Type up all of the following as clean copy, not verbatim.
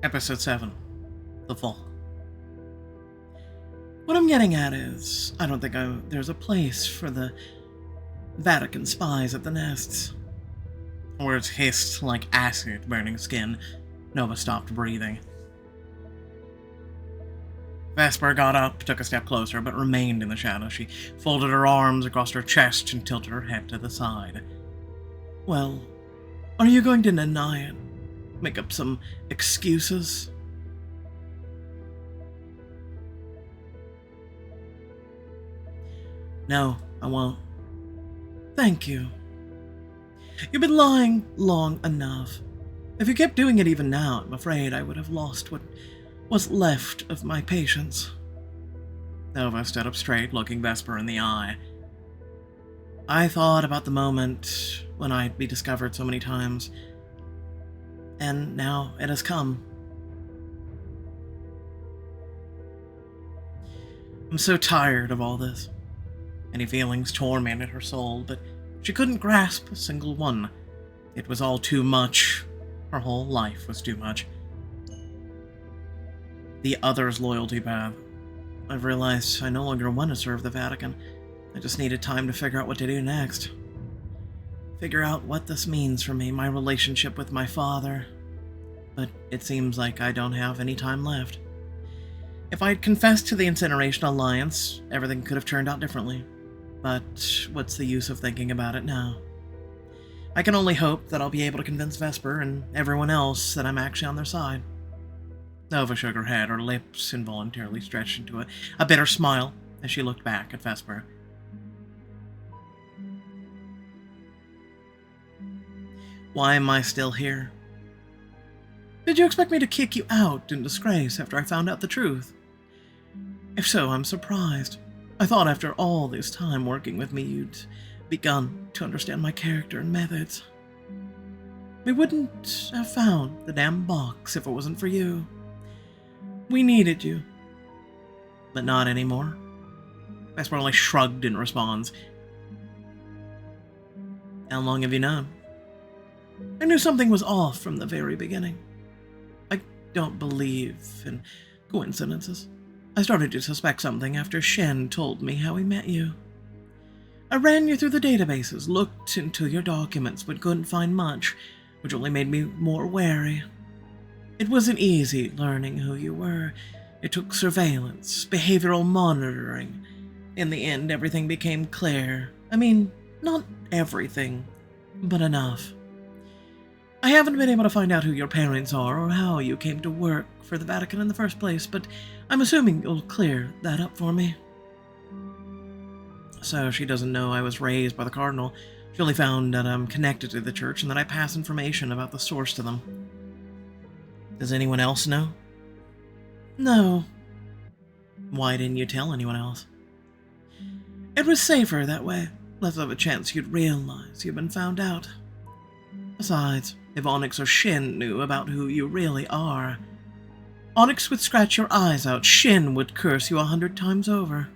Episode 7. The Fall. What I'm getting at is, I don't think there's a place for the Vatican spies at the nests. Words hissed like acid burning skin. Nova stopped breathing. Vesper got up, took a step closer, but remained in the shadow. She folded her arms across her chest and tilted her head to the side. Well, are you going to deny it? Make up some excuses? No, I won't. Thank you. You've been lying long enough. If you kept doing it even now, I'm afraid I would have lost what was left of my patience. Nova stood up straight, looking Vesper in the eye. I thought about the moment when I'd be discovered so many times, and now it has come. I'm so tired of all this. Any feelings tormented her soul, but she couldn't grasp a single one. It was all too much. Her whole life was too much. The other's loyalty path. I've realized I no longer want to serve the Vatican. I just needed time to figure out what to do next. Figure out what this means for me, my relationship with my father. But it seems like I don't have any time left. If I'd confessed to the Incineration Alliance, everything could have turned out differently. But what's the use of thinking about it now? I can only hope that I'll be able to convince Vesper and everyone else that I'm actually on their side. Nova shook her head, her lips involuntarily stretched into a bitter smile as she looked back at Vesper. Why am I still here? Did you expect me to kick you out in disgrace after I found out the truth? If so, I'm surprised. I thought after all this time working with me, you'd begun to understand my character and methods. We wouldn't have found the damn box if it wasn't for you. We needed you. But not anymore. Vesper only shrugged in response. How long have you known? I knew something was off from the very beginning. I don't believe in coincidences. I started to suspect something after Shen told me how he met you. I ran you through the databases, looked into your documents, but couldn't find much, which only made me more wary. It wasn't easy learning who you were. It took surveillance, behavioral monitoring. In the end, everything became clear. I mean, not everything, but enough. I haven't been able to find out who your parents are or how you came to work for the Vatican in the first place, but I'm assuming you'll clear that up for me. So she doesn't know I was raised by the Cardinal. She only found that I'm connected to the church and that I pass information about the source to them. Does anyone else know? No. Why didn't you tell anyone else? It was safer that way. Less of a chance you'd realize you've been found out. Besides, if Onyx or Shin knew about who you really are, Onyx would scratch your eyes out, Shin would curse you 100 times over.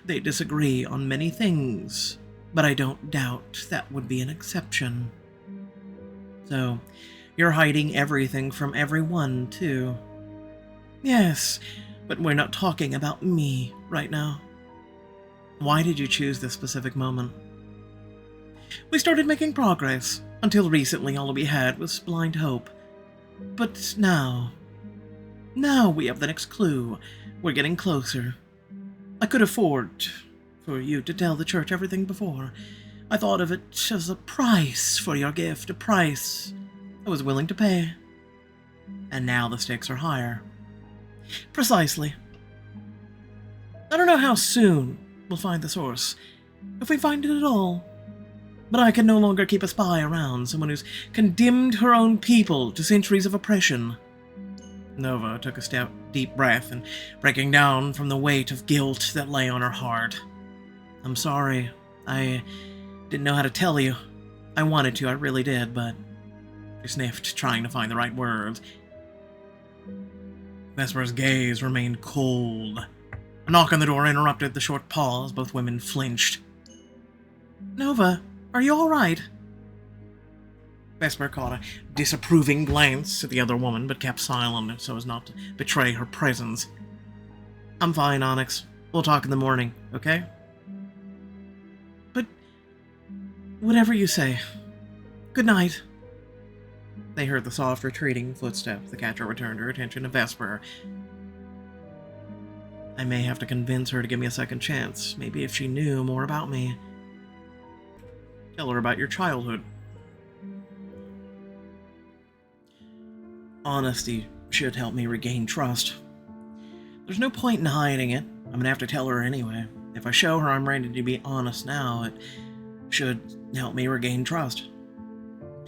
They disagree on many things, but I don't doubt that would be an exception. So, you're hiding everything from everyone, too. Yes, but we're not talking about me right now. Why did you choose this specific moment? We started making progress. Until recently, all we had was blind hope. But now we have the next clue. We're getting closer. I could afford for you to tell the church everything before. I thought of it as a price for your gift, a price I was willing to pay. And now the stakes are higher. Precisely. I don't know how soon we'll find the source, if we find it at all. But I can no longer keep a spy around, someone who's condemned her own people to centuries of oppression. Nova took a deep breath and breaking down from the weight of guilt that lay on her heart. I'm sorry. I didn't know how to tell you. I wanted to, I really did, but she sniffed, trying to find the right words. Vesper's gaze remained cold. A knock on the door interrupted the short pause. Both women flinched. Nova, are you all right? Vesper caught a disapproving glance at the other woman, but kept silent so as not to betray her presence. I'm fine, Onyx. We'll talk in the morning, okay? But whatever you say. Good night. They heard the soft retreating footsteps. The catcher returned her attention to Vesper. I may have to convince her to give me a second chance. Maybe if she knew more about me. Tell her about your childhood. Honesty should help me regain trust. There's no point in hiding it. I'm gonna have to tell her anyway. If I show her I'm ready to be honest now, it should help me regain trust.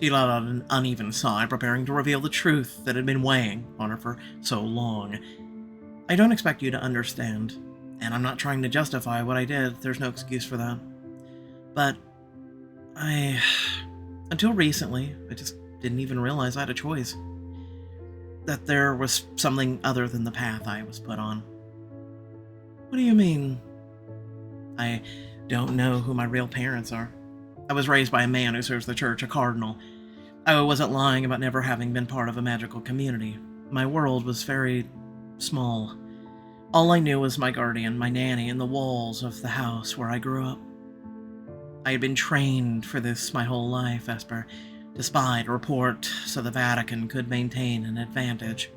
She let out an uneven sigh, preparing to reveal the truth that had been weighing on her for so long. I don't expect you to understand, and I'm not trying to justify what I did. There's no excuse for that. But until recently, I just didn't even realize I had a choice. That there was something other than the path I was put on. What do you mean? I don't know who my real parents are. I was raised by a man who serves the church, a cardinal. I wasn't lying about never having been part of a magical community. My world was very small. All I knew was my guardian, my nanny, and the walls of the house where I grew up. I had been trained for this my whole life, Vesper, to spy, to report, so the Vatican could maintain an advantage.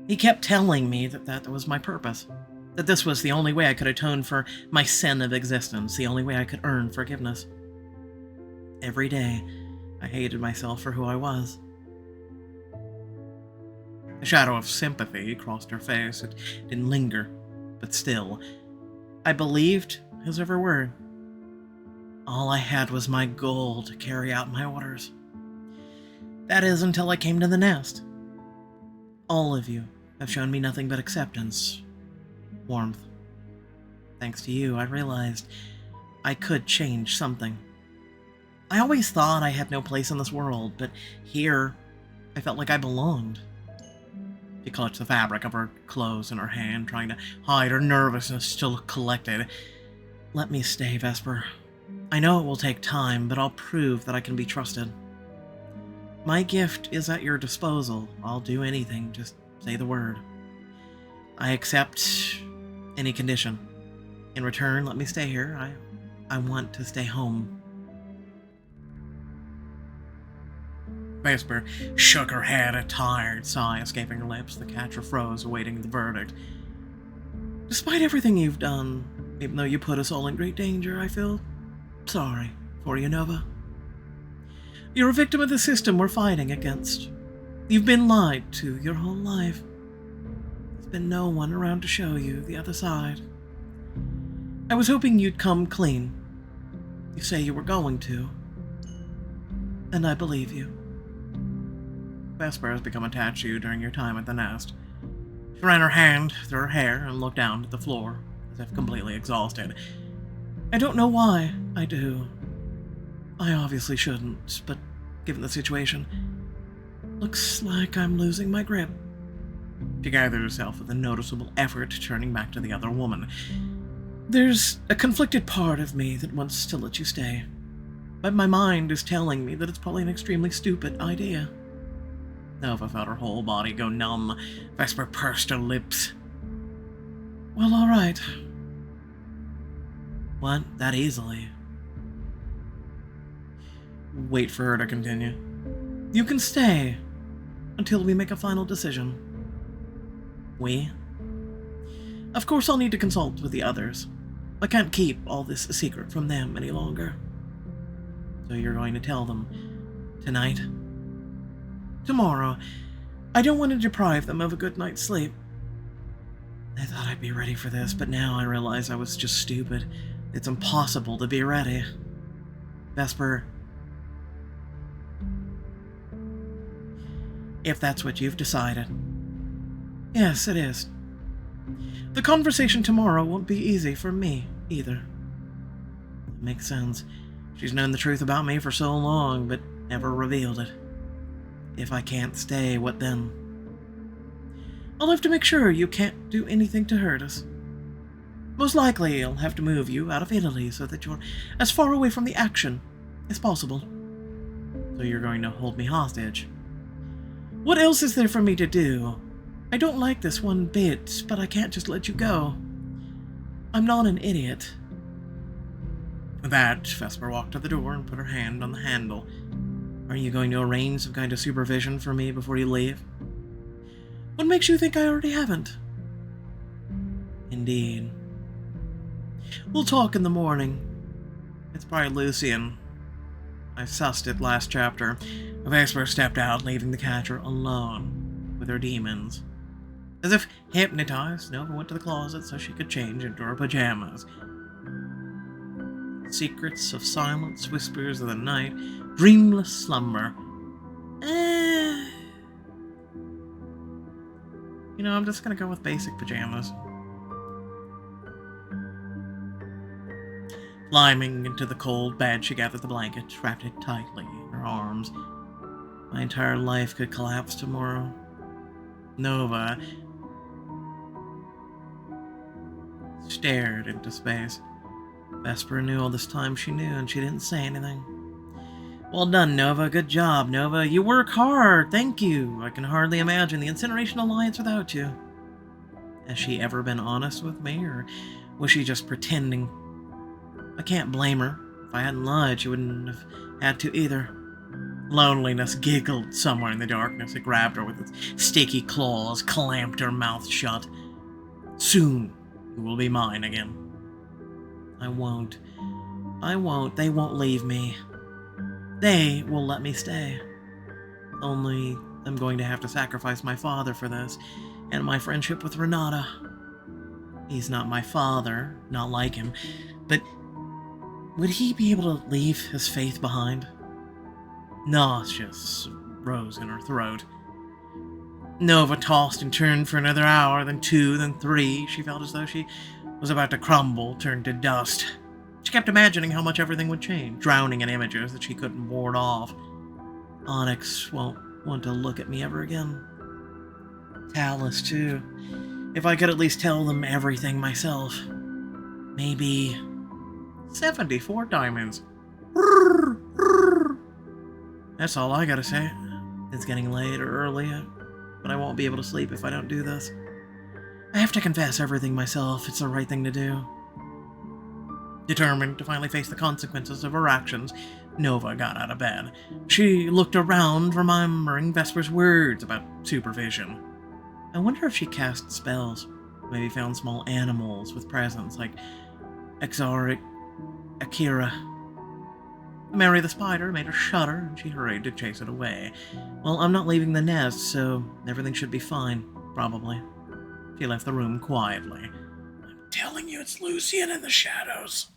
He kept telling me that was my purpose, that this was the only way I could atone for my sin of existence, the only way I could earn forgiveness. Every day, I hated myself for who I was. A shadow of sympathy crossed her face. It didn't linger, but still, I believed his every word. All I had was my goal to carry out my orders. That is, until I came to the nest. All of you have shown me nothing but acceptance, warmth. Thanks to you, I realized I could change something. I always thought I had no place in this world, but here, I felt like I belonged. She clutched the fabric of her clothes in her hand, trying to hide her nervousness to look collected. Let me stay, Vesper. I know it will take time, but I'll prove that I can be trusted. My gift is at your disposal. I'll do anything, just say the word. I accept any condition. In return, let me stay here. I want to stay home. Vesper shook her head, a tired sigh escaping her lips. The catcher froze, awaiting the verdict. Despite everything you've done, even though you put us all in great danger, I feel sorry for you, Nova. You're a victim of the system we're fighting against. You've been lied to your whole life. There's been no one around to show you the other side. I was hoping you'd come clean. You say you were going to. And I believe you. Vesper has become attached to you during your time at the nest. She ran her hand through her hair and looked down at the floor, as if completely exhausted. I don't know why I do. I obviously shouldn't, but given the situation, looks like I'm losing my grip. She gathered herself with a noticeable effort, turning back to the other woman. There's a conflicted part of me that wants to let you stay, but my mind is telling me that it's probably an extremely stupid idea. Nova felt her whole body go numb. Vesper pursed her lips. Well, all right. What? That easily? Wait for her to continue. You can stay until we make a final decision. We? Of course I'll need to consult with the others. I can't keep all this a secret from them any longer. So you're going to tell them tonight? Tomorrow. I don't want to deprive them of a good night's sleep. I thought I'd be ready for this, but now I realize I was just stupid. It's impossible to be ready. Vesper, if that's what you've decided. Yes, it is. The conversation tomorrow won't be easy for me, either. It makes sense. She's known the truth about me for so long, but never revealed it. If I can't stay, what then? I'll have to make sure you can't do anything to hurt us. Most likely, I'll have to move you out of Italy so that you're as far away from the action as possible. So you're going to hold me hostage? What else is there for me to do? I don't like this one bit, but I can't just let you go. I'm not an idiot. With that, Vesper walked to the door and put her hand on the handle. Are you going to arrange some kind of supervision for me before you leave? What makes you think I already haven't? Indeed. We'll talk in the morning. It's probably Lucian. I sussed it last chapter. Vesper stepped out, leaving the catcher alone with her demons. As if hypnotized, Nova went to the closet so she could change into her pajamas. Secrets of silence, whispers of the night, dreamless slumber. I'm just gonna go with basic pajamas. Climbing into the cold bed, she gathered the blanket, wrapped it tightly in her arms. My entire life could collapse tomorrow. Nova stared into space. Vesper knew all this time she knew, and she didn't say anything. Well done, Nova. Good job, Nova. You work hard. Thank you. I can hardly imagine the Incineration Alliance without you. Has she ever been honest with me, or was she just pretending? I can't blame her. If I hadn't lied, she wouldn't have had to either. Loneliness giggled somewhere in the darkness. It grabbed her with its sticky claws, clamped her mouth shut. Soon, you will be mine again. I won't. They won't leave me. They will let me stay. Only I'm going to have to sacrifice my father for this, and my friendship with Renata. He's not my father, not like him, but would he be able to leave his faith behind? Nauseous rose in her throat. Nova tossed and turned for another hour, then 2, then 3. She felt as though she was about to crumble, turn to dust. She kept imagining how much everything would change, drowning in images that she couldn't ward off. Onyx won't want to look at me ever again. Talus, too. If I could at least tell them everything myself. Maybe 74 diamonds. That's all I gotta say. It's getting late or early, but I won't be able to sleep if I don't do this. I have to confess everything myself. It's the right thing to do. Determined to finally face the consequences of her actions, Nova got out of bed. She looked around, remembering Vesper's words about supervision. I wonder if she cast spells. Maybe found small animals with presence, like Exoric Akira. Mary the spider made her shudder, and she hurried to chase it away. Well, I'm not leaving the nest, so everything should be fine, probably. She left the room quietly. I'm telling you, it's Lucian in the shadows.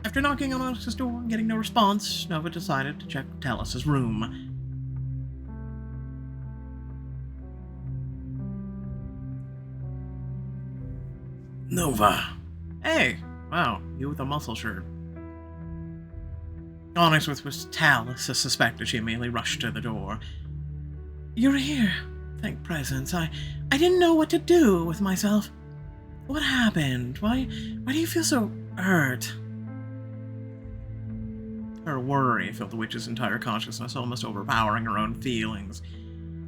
After knocking on Onyx's door and getting no response, Nova decided to check Talus's room. Nova. Hey, wow, you with a muscle shirt. Onyx was Talus, as suspected. She immediately rushed to the door. You're here. Thank presence. I didn't know what to do with myself. What happened? Why do you feel so hurt? Her worry filled the witch's entire consciousness, almost overpowering her own feelings.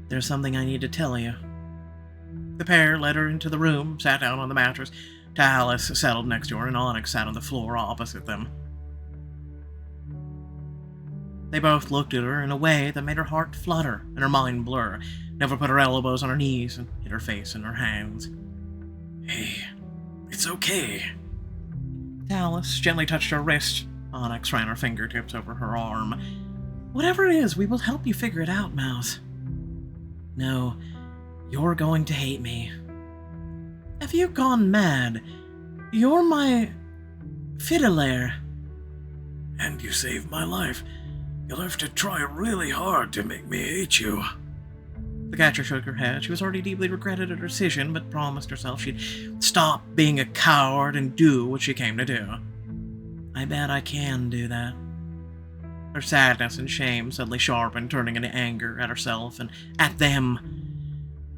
There's something I need to tell you. The pair led her into the room, sat down on the mattress. Talus settled next to her, and Onyx sat on the floor opposite them. They both looked at her in a way that made her heart flutter and her mind blur. Nova put her elbows on her knees and hid her face in her hands. Hey, it's okay. Talus gently touched her wrist. Onyx ran her fingertips over her arm. Whatever it is, we will help you figure it out, Mouse. No, you're going to hate me. Have you gone mad? You're my fiddler. And you saved my life. You'll have to try really hard to make me hate you. The catcher shook her head. She was already deeply regretted her decision, but promised herself she'd stop being a coward and do what she came to do. I bet I can do that. Her sadness and shame suddenly sharpened, turning into anger at herself and at them.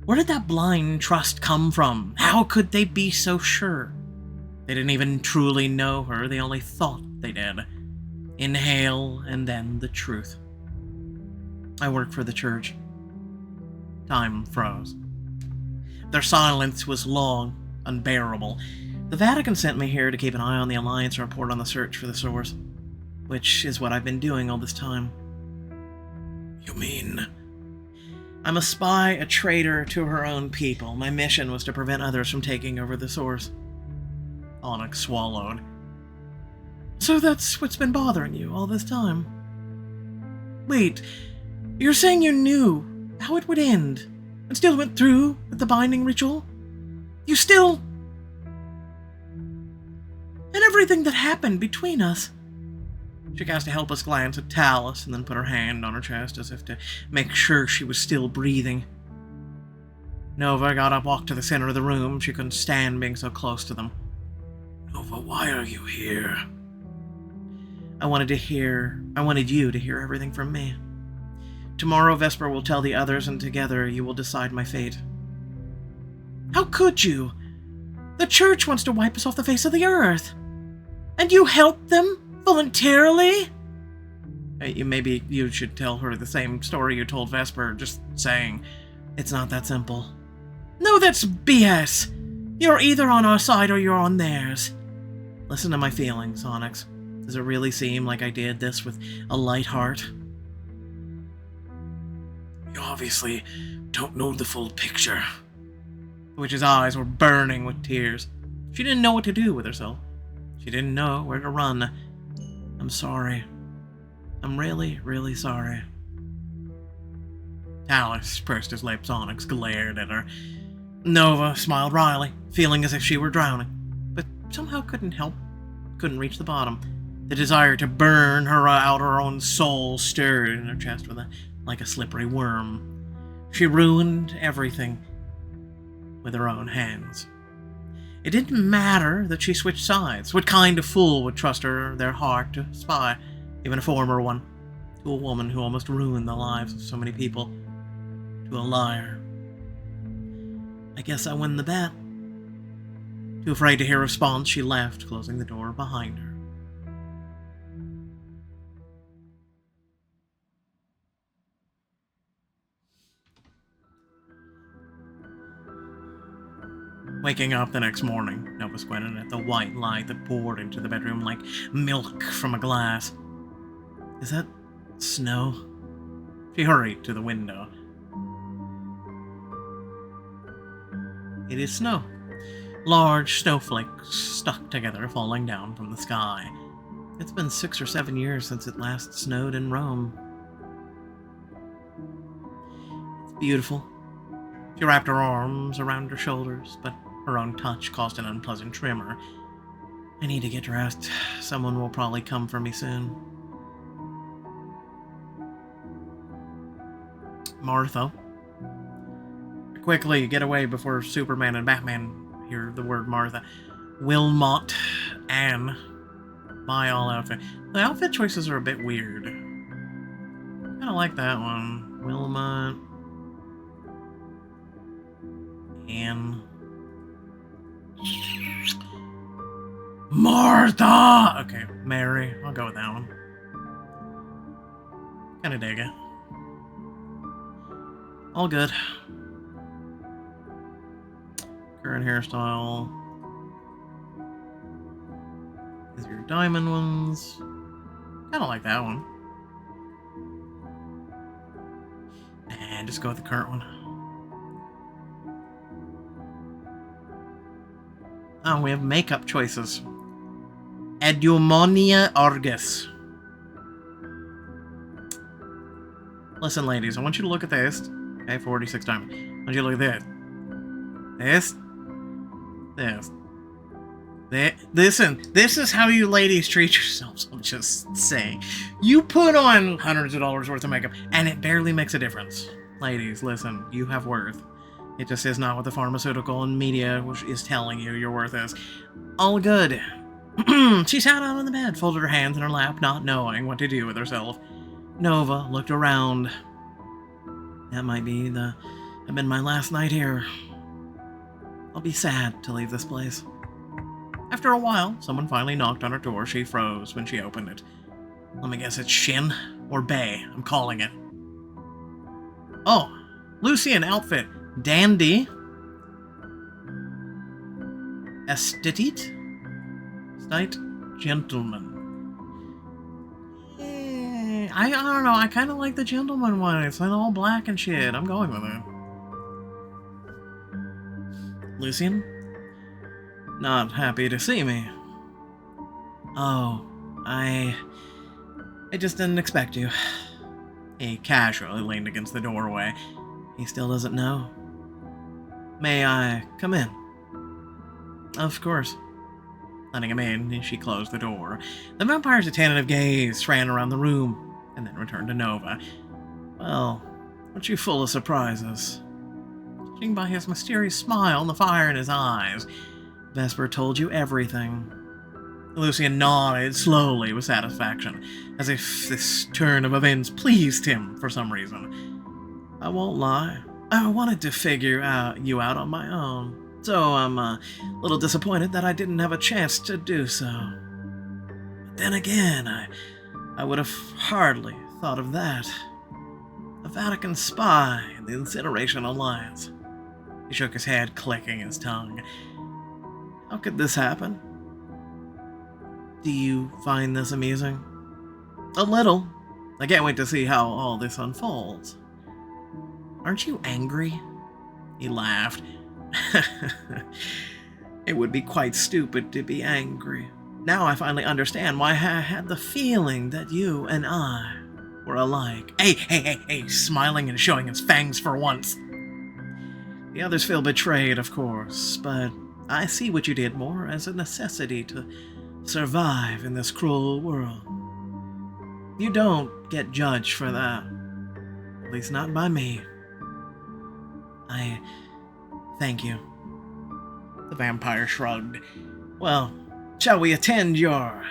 Where did that blind trust come from? How could they be so sure? They didn't even truly know her, they only thought they did. Inhale, and then the truth. I work for the church. Time froze. Their silence was long, unbearable. The Vatican sent me here to keep an eye on the Alliance and report on the search for the source, which is what I've been doing all this time. You mean? I'm a spy, a traitor to her own people. My mission was to prevent others from taking over the source. Onyx swallowed. So that's what's been bothering you all this time? Wait, you're saying you knew how it would end, and still went through with the binding ritual? You still... And everything that happened between us. She cast a helpless glance at Talus and then put her hand on her chest as if to make sure she was still breathing. Nova got up, walked to the center of the room. She couldn't stand being so close to them. Nova, why are you here? I wanted you to hear everything from me. Tomorrow Vesper will tell the others, and together you will decide my fate. How could you? The church wants to wipe us off the face of the earth. And you helped them? Voluntarily? Maybe you should tell her the same story you told Vesper, just saying. It's not that simple. No, that's BS. You're either on our side or you're on theirs. Listen to my feelings, Onyx. Does it really seem like I did this with a light heart? You obviously don't know the full picture. The witch's eyes were burning with tears. She didn't know what to do with herself. She didn't know where to run. I'm sorry. I'm really, really sorry. Talus pursed his lips. Onyx glared at her. Nova smiled wryly, feeling as if she were drowning, but somehow couldn't reach the bottom. The desire to burn her out her own soul stirred in her chest like a slippery worm. She ruined everything with her own hands. It didn't matter that she switched sides. What kind of fool would trust their heart to spy, even a former one, to a woman who almost ruined the lives of so many people, to a liar? I guess I win the bet. Too afraid to hear a response, she left, closing the door behind her. Waking up the next morning, Nova squinted at the white light that poured into the bedroom like milk from a glass. Is that snow? She hurried to the window. It is snow. Large snowflakes stuck together, falling down from the sky. It's been 6 or 7 years since it last snowed in Rome. It's beautiful. She wrapped her arms around her shoulders, but her own touch caused an unpleasant tremor. I need to get dressed. Someone will probably come for me soon. Martha. Quickly, get away before Superman and Batman hear the word Martha. Wilmot. Anne. My all outfit. The outfit choices are a bit weird. Kinda like that one. Wilmot. Anne. Martha! Okay, Mary. I'll go with that one. Kinda dig it. All good. Current hairstyle. These are your diamond ones. Kinda like that one. And just go with the current one. Oh, we have makeup choices. Eudaimonia Argus. Listen, ladies, I want you to look at this. Okay, 46 diamond. I want you to look at this. Listen, this is how you ladies treat yourselves. I'm just saying. You put on hundreds of dollars worth of makeup, and it barely makes a difference. Ladies, listen, you have worth. It just is not what the pharmaceutical and media is telling you your worth is. All good. She sat down on the bed, folded her hands in her lap, not knowing what to do with herself. Nova looked around. That might have been my last night here. I'll be sad to leave this place. After a while, someone finally knocked on her door. She froze when she opened it. Let me guess, it's Shin or Bay. I'm calling it. Oh, Lucian outfit. Dandy. Estetite? Slight gentleman. I don't know. I kind of like the gentleman one. It's like all black and shit. I'm going with it. Lucian? Not happy to see me. Oh, I just didn't expect you. He casually leaned against the doorway. He still doesn't know. May I come in? Of course. Letting him in, she closed the door. The vampire's attentive gaze ran around the room, and then returned to Nova. Well, aren't you full of surprises? Judging by his mysterious smile and the fire in his eyes, Vesper told you everything. Lucian nodded slowly with satisfaction, as if this turn of events pleased him for some reason. I won't lie, I wanted to figure you out on my own, so I'm a little disappointed that I didn't have a chance to do so. But then again, I would have hardly thought of that. A Vatican spy in the Incineration Alliance. He shook his head, clicking his tongue. How could this happen? Do you find this amusing? A little. I can't wait to see how all this unfolds. Aren't you angry? He laughed. It would be quite stupid to be angry. Now I finally understand why I had the feeling that you and I were alike. Hey, smiling and showing his fangs for once. The others feel betrayed, of course, but I see what you did more as a necessity to survive in this cruel world. You don't get judged for that. At least not by me. I thank you. The vampire shrugged. Well, shall we attend your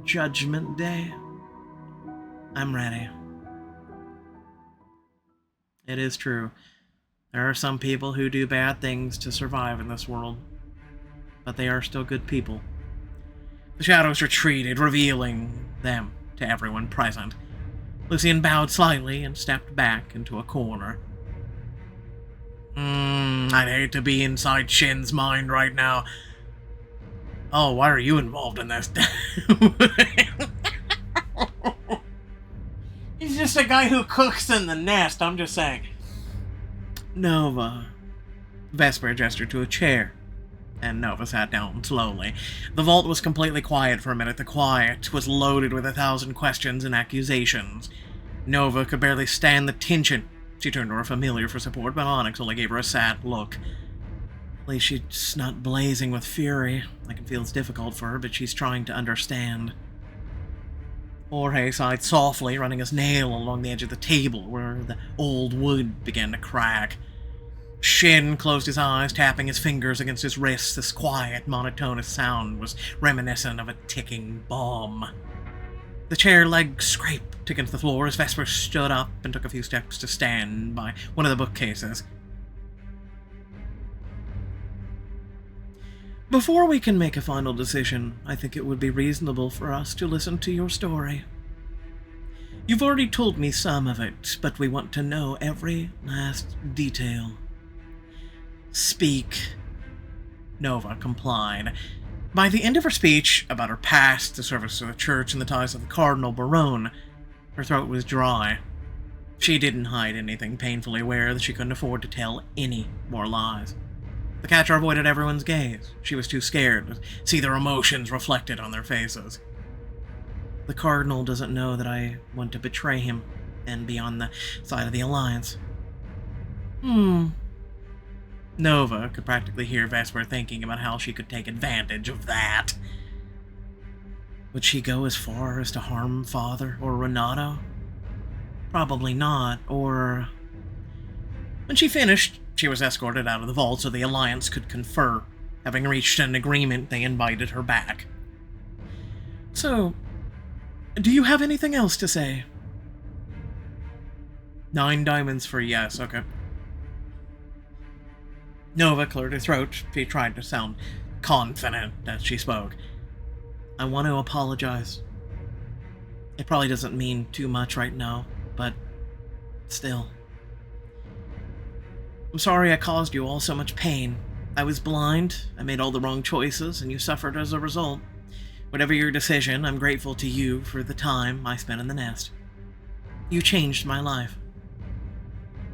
Judgment Day? I'm ready. It is true. There are some people who do bad things to survive in this world, but they are still good people. The shadows retreated, revealing them to everyone present. Lucian bowed slightly and stepped back into a corner. I'd hate to be inside Shin's mind right now. Oh, why are you involved in this? He's just a guy who cooks in the nest, I'm just saying. Nova. Vesper gestured to a chair, and Nova sat down slowly. The vault was completely quiet for a minute. The quiet was loaded with 1,000 questions and accusations. Nova could barely stand the tension. She turned to her familiar for support, but Onyx only gave her a sad look. At least she's not blazing with fury. I can feel it's difficult for her, but she's trying to understand. Jorge sighed softly, running his nail along the edge of the table where the old wood began to crack. Shin closed his eyes, tapping his fingers against his wrists. This quiet, monotonous sound was reminiscent of a ticking bomb. The chair leg scraped against the floor as Vesper stood up and took a few steps to stand by one of the bookcases. Before we can make a final decision, I think it would be reasonable for us to listen to your story. You've already told me some of it, but we want to know every last detail. Speak. Nova complied. By the end of her speech about her past, the service of the church, and the ties of the Cardinal Baronne, her throat was dry. She didn't hide anything, painfully aware that she couldn't afford to tell any more lies. The catcher avoided everyone's gaze. She was too scared to see their emotions reflected on their faces. The Cardinal doesn't know that I want to betray him and be on the side of the Alliance. Nova could practically hear Vesper thinking about how she could take advantage of that. Would she go as far as to harm Father or Renato? Probably not, or... When she finished, she was escorted out of the vault so the Alliance could confer. Having reached an agreement, they invited her back. So, do you have anything else to say? 9 diamonds for yes, okay. Nova cleared her throat. She tried to sound confident as she spoke. I want to apologize. It probably doesn't mean too much right now, but still. I'm sorry I caused you all so much pain. I was blind, I made all the wrong choices, and you suffered as a result. Whatever your decision, I'm grateful to you for the time I spent in the nest. You changed my life.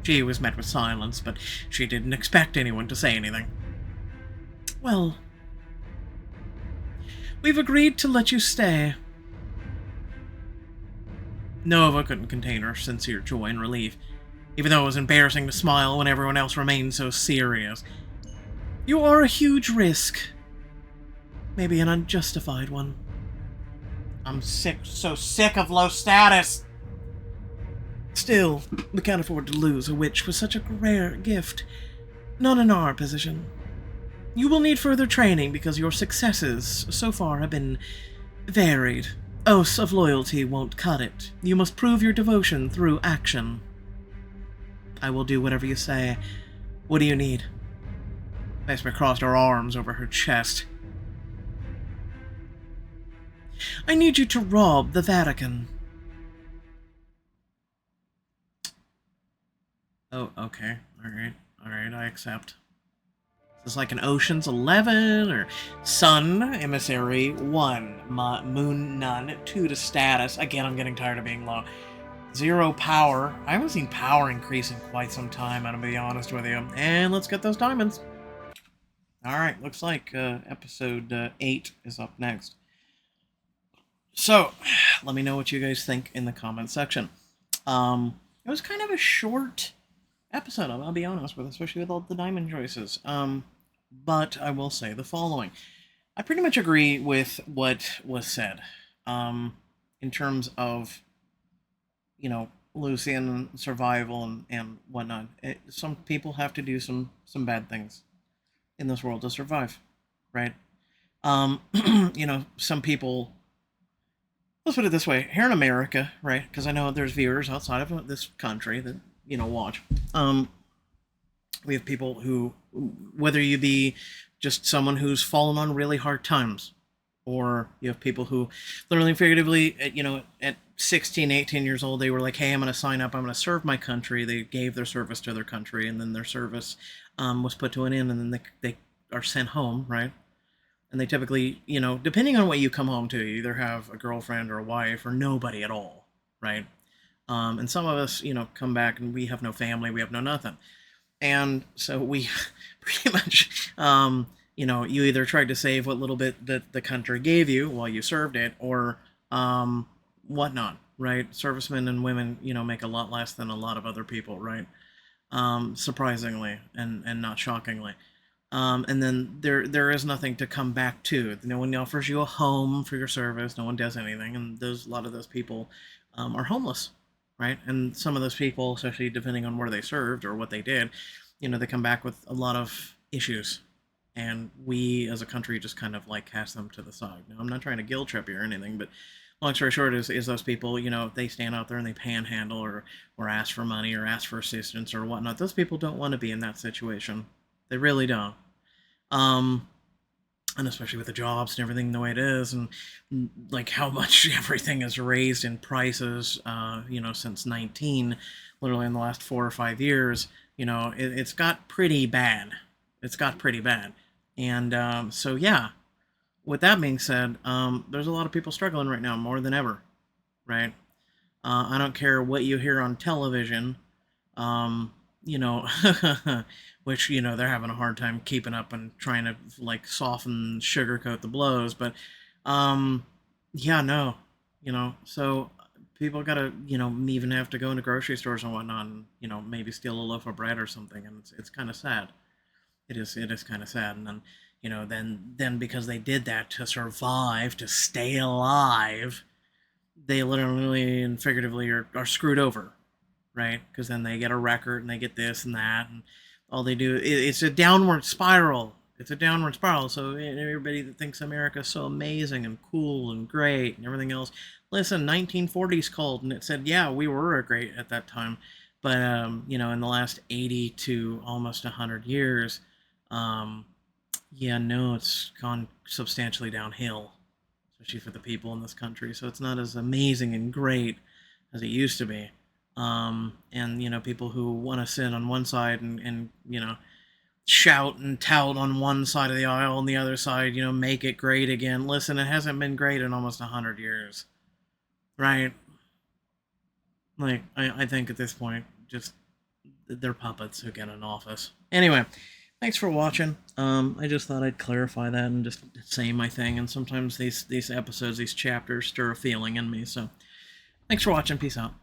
She was met with silence, but she didn't expect anyone to say anything. Well, we've agreed to let you stay. Nova couldn't contain her sincere joy and relief, even though it was embarrassing to smile when everyone else remained so serious. You are a huge risk. Maybe an unjustified one. I'm so sick of low status. Still, we can't afford to lose a witch with such a rare gift. Not in our position. You will need further training because your successes so far have been varied. Oaths of loyalty won't cut it. You must prove your devotion through action. I will do whatever you say. What do you need? Vesper crossed her arms over her chest. I need you to rob the Vatican. Oh, okay. Alright, I accept. Is this like an Ocean's 11 or Sun Emissary 1, Moon Nun 2 to status. Again, I'm getting tired of being low. 0 power. I haven't seen power increase in quite some time, I'm gonna be honest with you. And let's get those diamonds. Alright, looks like episode 8 is up next. So, let me know what you guys think in the comment section. It was kind of a short episode, I'll be honest with, especially with all the diamond choices. But I will say the following. I pretty much agree with what was said. In terms of, you know, Lucian survival and whatnot. Some people have to do some bad things in this world to survive, right? You know, some people, let's put it this way, here in America, right? Because I know there's viewers outside of this country that, you know, watch. We have people who, whether you be just someone who's fallen on really hard times, or you have people who literally and figuratively, you know, at 16, 18 years old, they were like, hey, I'm going to sign up, I'm going to serve my country. They gave their service to their country, and then their service was put to an end, and then they are sent home, right? And they typically, you know, depending on what you come home to, you either have a girlfriend or a wife or nobody at all, right? And some of us, you know, come back and we have no family, we have no nothing. And so we pretty much, you know, you either tried to save what little bit that the country gave you while you served it, or whatnot, right? Servicemen and women, you know, make a lot less than a lot of other people, right? Surprisingly and not shockingly. And then there is nothing to come back to. No one offers you a home for your service. No one does anything, and a lot of those people are homeless, right? And some of those people, especially depending on where they served or what they did, you know, they come back with a lot of issues, and we as a country just kind of like cast them to the side. Now, I'm not trying to guilt trip you or anything, but long story short is those people, you know, they stand out there and they panhandle or ask for money or ask for assistance or whatnot. Those people don't want to be in that situation. They really don't. And especially with the jobs and everything the way it is, and like how much everything is raised in prices, you know, since 19, literally in the last 4 or 5 years, you know, it's got pretty bad. It's got pretty bad. And so, yeah, with that being said, there's a lot of people struggling right now more than ever, right? I don't care what you hear on television, you know, which, you know, they're having a hard time keeping up and trying to, like, soften, sugarcoat the blows, but, yeah, no, you know, so people gotta, you know, even have to go into grocery stores and whatnot and, you know, maybe steal a loaf of bread or something, and it's kind of sad. It is kind of sad, and then, you know, then because they did that to survive, to stay alive, they literally and figuratively are screwed over, right? Because then they get a record and they get this and that, and all they do, it's a downward spiral. It's a downward spiral. So everybody that thinks America's so amazing and cool and great and everything else, listen, 1940s called and it said, yeah, we were great at that time, but you know, in the last 80 to almost 100 years, yeah, no, it's gone substantially downhill, especially for the people in this country. So it's not as amazing and great as it used to be. And people who want to sit on one side and shout and tout on one side of the aisle and the other side, make it great again. Listen, it hasn't been great in almost 100 years, right? Like, I think at this point, just they're puppets who get in office. Anyway, thanks for watching. I just thought I'd clarify that and just say my thing. And sometimes these episodes, these chapters, stir a feeling in me. So, thanks for watching. Peace out.